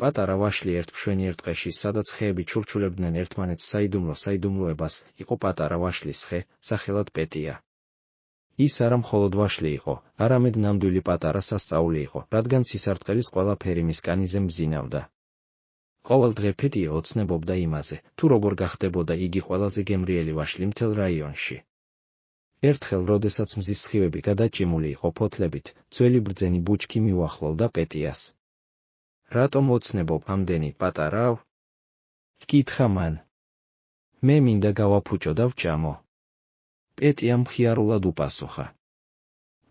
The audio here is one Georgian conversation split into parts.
პატარა ვაშლი ერთ მშვენიერ ტყეში, სადაც ხეები ჩურჩულებდნენ ერთმანეთს საიდუმლოებას, იყო პატარა ვაშლის ხე, სახელად პეტია. ის არა მხოლოდ ვაშლი იყო, არამედ ნამდვილი პატარა სასწაული იყო, რადგან სისარტყელის ყველაფერი მის კანიზე მბზინავდა. ყოველ დღე პეტია ოცნებობდა იმაზე, თუ როგორ გახდებოდა იგი ყველაზე გემრიელი ვაშლი მთელ რაიონში. ერთხელ, როდესაც მზის სხივები გადაჭიმული იყო ფოთლებით, ძველი ბრძენი ბუჩქი მიუახლოვდა პეტიას. რატომ ოცნებობ ამდენი, პატარავ? ჰკითხა მან. მე მინდა გავაფუჭო და ვჭამო. პეტიამ მხიარულად უპასუხა.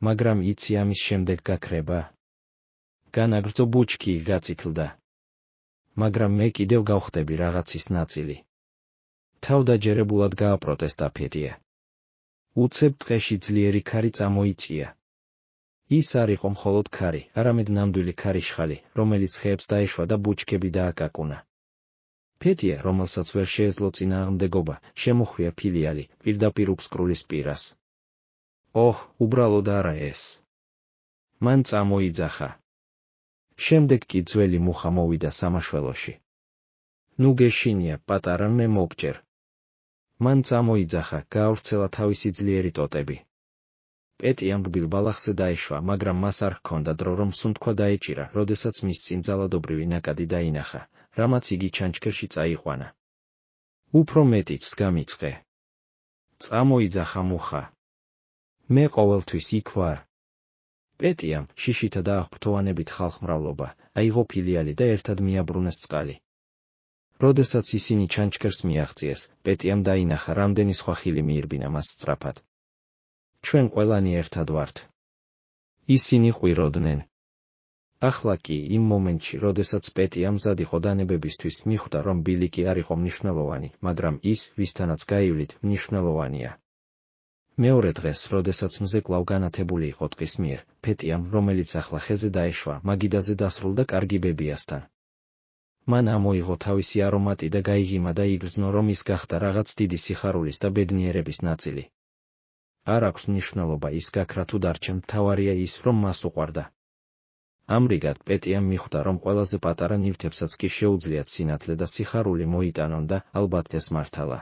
მაგრამ იცი ამის შემდეგ გაქრება? განაგრძო ბუჩქი გაწითლდა. მაგრამ მე კიდევ გავხდები რაღაცის ნაწილი. თავდაჯერებულად გააპროტესტა პეტია. უცებ ტყეში ძლიერი ქარი წამოიწია. ის არ იყო მხოლოდ ქარი, არამედ ნამდვილი ქარიშხალი, რომელიც ხეებს დაეშვა და ბუჩქები დააკაკუნა. პეტია, რომელსაც ვერ შეეძლო წინააღმდეგობა, შემოხვია ფილიალი, პირდაპირ უფსკრულის პირას. ოჰ, უბრალოდ არა ეს. მან წამოიძახა. შემდეგ კი ძველი მუხა მოვიდა სამაშველოში. ნუ გეშინია, პატარა, მე მოგჭერ. მან წამოიძახა, გაავრცელა თავისი ძლიერი ტოტები. პეტიამ რბილ ბალახზე დაეშვა, მაგრამ მას არ ჰქონდა დრო, რომ სუნთქვა დაეჭირა, როდესაც მის წინ ძალადობრივი ნაკადი დაინახა, რამაც იგი ჩანჩქერში წაიყვანა. უფრო მეტიც გამიწყე. წამოიძახა მუხა. მე ყოველთვის იქ ვარ. პეტიამ, შიშითა და აღფრთოვანებით ხალხმრავლობა, აიღო ფილიალი და ერთად მიაბრუნეს წყალი. როდესაც ისინი ჩანჩქერს მიაღწიეს, პეტიამ დაინახა, რამდენი სხვა ხილი მიირბინა მას სწრაფად. ჩვენ ყველანი ერთად ვართ. ისინი ყვიროდნენ. ახლა კი, იმ მომენტში, როდესაც პეტია მზად იყო დანებებისთვის, მიხვდა, რომ ბილიკი არ იყო მნიშვნელოვანი, მაგრამ ის, ვისთანაც გაივლით, მნიშვნელოვანია. მეორე დღეს, როდესაც მზე კვლავ განათებული იყო ტყის მიერ, პეტიამ, რომელიც ახლა ხეზე დაეშვა, მაგიდაზე დასრულდა კარგი ბებიასთან. მან ამოიღო თავისი არომატი და გაიღიმა და იგრძნო, რომ ის გახდა რაღაც დიდი სიხარულის და ბედნიერების ნაწილი. არ აქვს მნიშვნელობა ის გაქრა თუ დარჩა, მთავარია ის, რომ მას უყვარდა. ამრიგად, პეტიამ მიხვდა, რომ ყველაზე პატარა ნივთებსაც კი შეუძლიათ სინათლე და სიხარული მოიტანონ და, ალბათ, ეს მართალა.